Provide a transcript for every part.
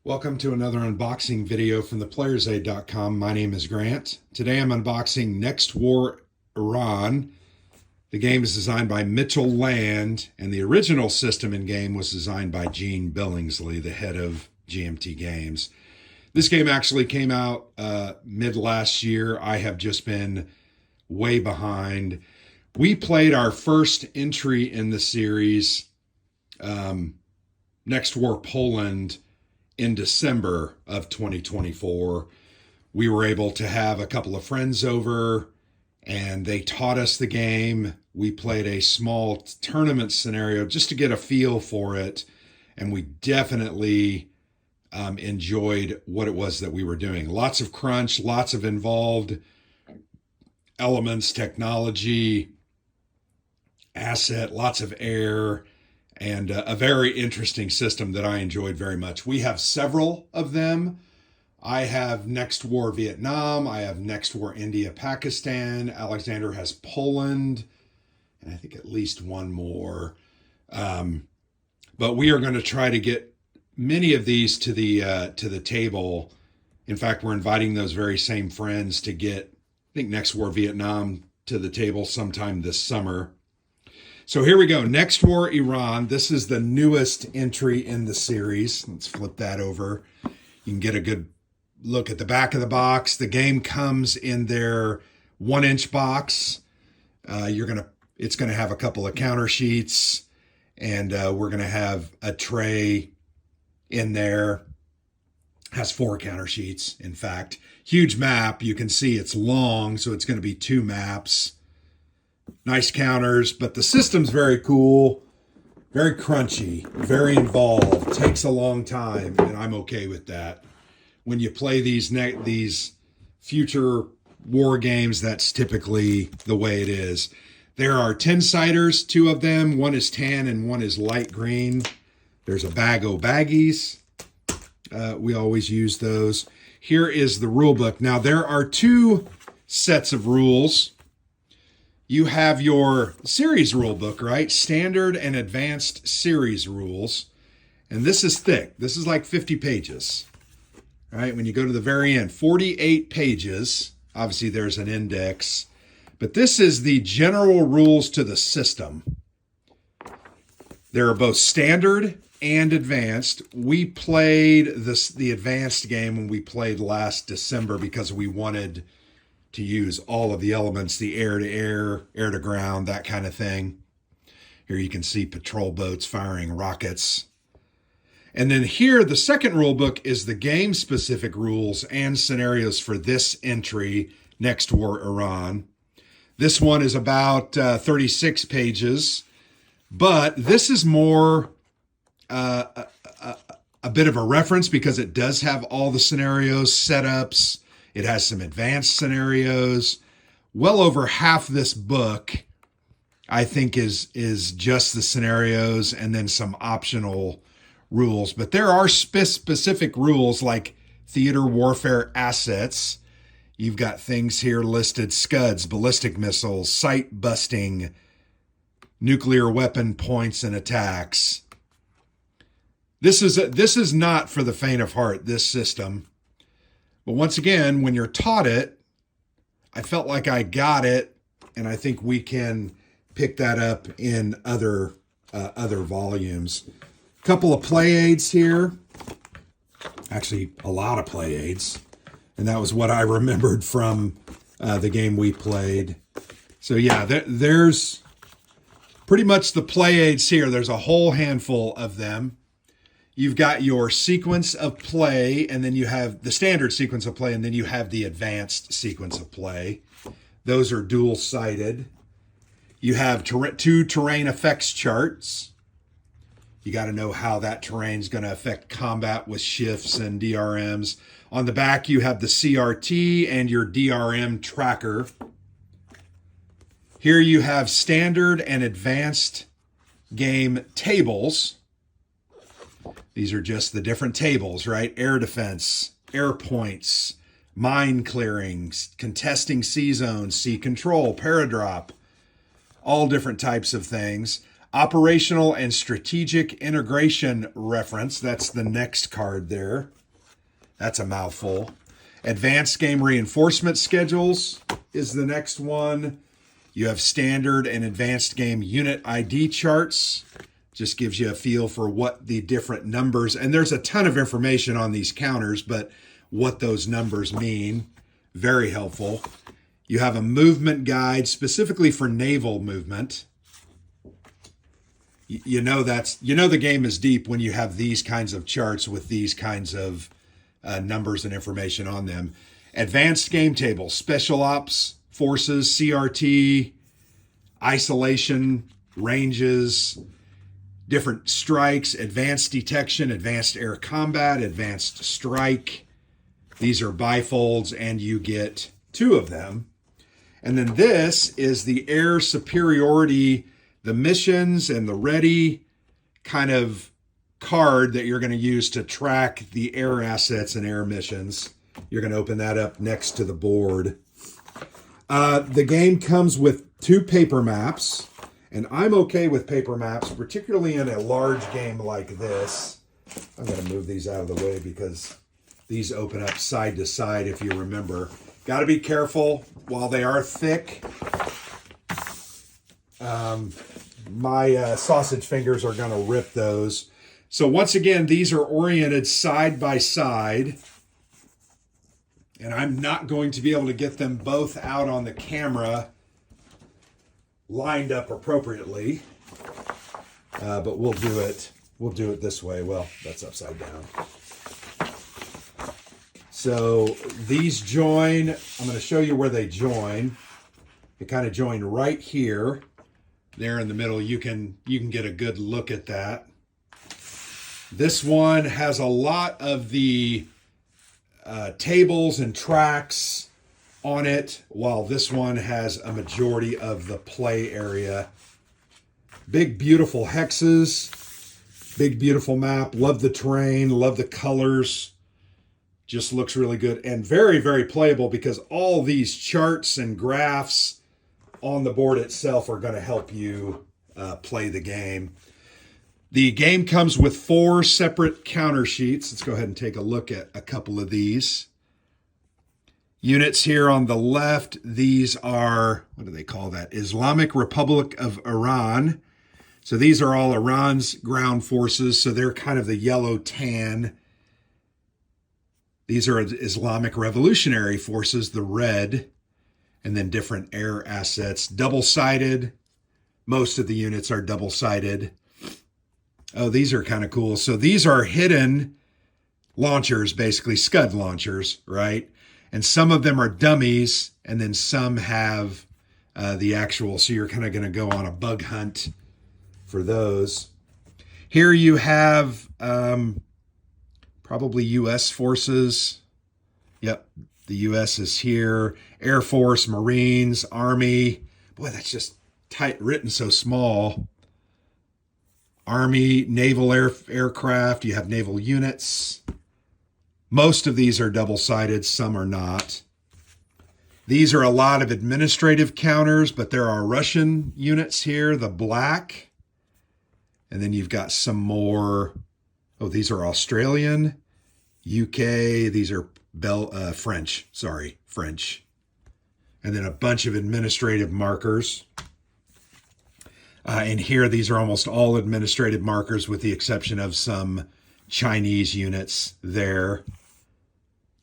Welcome to another unboxing video from theplayersaid.com. My name is Grant. Today I'm unboxing Next War Iran. The game is designed by Mitchell Land, and the original system in game was designed by Gene Billingsley, the head of GMT Games. This game actually came out mid last year. I have just been way behind. We played our first entry in the series, Next War Poland, in December of 2024. We were able to have a couple of friends over and they taught us the game. We played a small tournament scenario just to get a feel for it. And we definitely enjoyed what it was that we were doing. Lots of crunch, lots of involved elements, technology, asset, lots of air, and a very interesting system that I enjoyed very much. We have several of them. I have Next War Vietnam. I have Next War India, Pakistan. Alexander has Poland, and I think at least one more. But we are going to try to get many of these to the table. In fact, we're inviting those very same friends to get, I think, Next War Vietnam to the table sometime this summer. So here we go. Next War Iran. This is the newest entry in the series. Let's flip that over. You can get a good look at the back of the box. The game comes in their 1-inch box. It's gonna have a couple of counter sheets, and we're gonna have a tray in there. Has 4 counter sheets, in fact. Huge map. You can see it's long, so it's gonna be 2 maps. Nice counters, but the system's very cool, very crunchy, very involved, takes a long time, and I'm okay with that. When you play these future war games, that's typically the way it is. There are 10-siders, 2 of them. One is tan and one is light green. There's a bag o' baggies. We always use those. Here is the rule book. Now, there are 2 sets of rules. You have your series rule book, right? Standard and advanced series rules. And this is thick. This is like 50 pages, right? When you go to the very end, 48 pages. Obviously, there's an index. But this is the general rules to the system. There are both standard and advanced. We played the advanced game when we played last December because we wanted to use all of the elements, the air-to-air, air-to-ground, that kind of thing. Here you can see patrol boats firing rockets. And then here, the second rule book is the game-specific rules and scenarios for this entry, Next War Iran. This one is about 36 pages, but this is more a bit of a reference because it does have all the scenarios, setups. It has some advanced scenarios. Well over half this book, I think, is just the scenarios and then some optional rules. But there are specific rules like theater warfare assets. You've got things here listed: Scuds, ballistic missiles, sight busting, nuclear weapon points and attacks. This is not for the faint of heart, this system. But once again, when you're taught it, I felt like I got it, and I think we can pick that up in other volumes. A couple of play aids here. Actually, a lot of play aids. And that was what I remembered from the game we played. So yeah, there's pretty much the play aids here. There's a whole handful of them. You've got your sequence of play, and then you have the standard sequence of play, and then you have the advanced sequence of play. Those are dual-sided. You have 2 terrain effects charts. You got to know how that terrain is going to affect combat with shifts and DRMs. On the back, you have the CRT and your DRM tracker. Here you have standard and advanced game tables. These are just the different tables, right? Air defense, air points, mine clearings, contesting sea zones, sea control, paradrop, all different types of things. Operational and strategic integration reference. That's the next card there. That's a mouthful. Advanced game reinforcement schedules is the next one. You have standard and advanced game unit ID charts. Just gives you a feel for what the different numbers, and there's a ton of information on these counters, but what those numbers mean. Very helpful. You have a movement guide specifically for naval movement. You know the game is deep when you have these kinds of charts with these kinds of numbers and information on them. Advanced game tables, special ops forces, CRT, isolation, ranges, different strikes, advanced detection, advanced air combat, advanced strike. These are bifolds, and you get 2 of them. And then this is the air superiority, the missions and the ready kind of card that you're going to use to track the air assets and air missions. You're going to open that up next to the board. The game comes with 2 paper maps, and I'm okay with paper maps, particularly in a large game like this. I'm going to move these out of the way because these open up side to side, if you remember. Got to be careful while they are thick. My sausage fingers are going to rip those. So once again, these are oriented side by side, and I'm not going to be able to get them both out on the camera lined up appropriately, but we'll do it. We'll do it this way. Well, that's upside down. So these join. I'm going to show you where they join. They kind of join right here. There in the middle, you can get a good look at that. This one has a lot of the tables and tracks on it, while this one has a majority of the play area. Big, beautiful hexes. Big, beautiful map. Love the terrain. Love the colors. Just looks really good. And very, very playable because all these charts and graphs on the board itself are going to help you play the game. The game comes with 4 separate counter sheets. Let's go ahead and take a look at a couple of these. Units here on the left, these are, what do they call that? Islamic Republic of Iran. So these are all Iran's ground forces, so they're kind of the yellow tan. These are Islamic Revolutionary Forces, the red, and then different air assets. Double-sided. Most of the units are double-sided. Oh, these are kind of cool. So these are hidden launchers, basically Scud launchers, right? And some of them are dummies, and then some have the actual, so you're kind of going to go on a bug hunt for those. Here you have probably U.S. forces. Yep, the U.S. is here. Air Force, Marines, Army. Boy, that's just tight written, so small. Army, naval aircraft. You have naval units. Most of these are double-sided. Some are not. These are a lot of administrative counters, but there are Russian units here, the black. And then you've got some more. Oh, these are Australian, UK. These are French. Sorry, French. And then a bunch of administrative markers. And here, these are almost all administrative markers with the exception of some Chinese units there.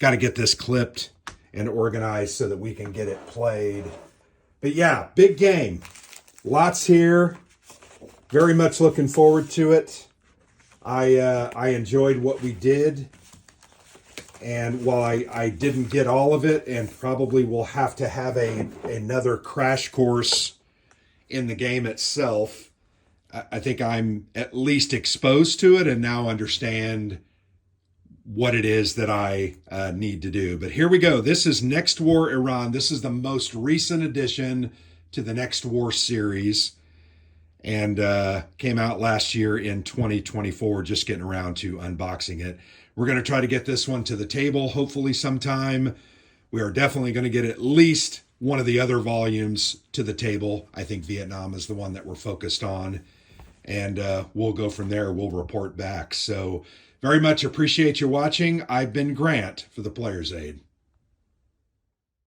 Got to get this clipped and organized so that we can get it played. But yeah, big game. Lots here. Very much looking forward to it. I enjoyed what we did. And while I didn't get all of it, and probably will have to have another crash course in the game itself, I think I'm at least exposed to it and now understand what it is that I need to do. But here we go. This is Next War Iran. This is the most recent addition to the Next War series, and came out last year in 2024, just getting around to unboxing it. We're going to try to get this one to the table, hopefully sometime. We are definitely going to get at least one of the other volumes to the table. I think Vietnam is the one that we're focused on. and we'll go from there. We'll report back. So very much appreciate you watching. I've been Grant for the Players Aid.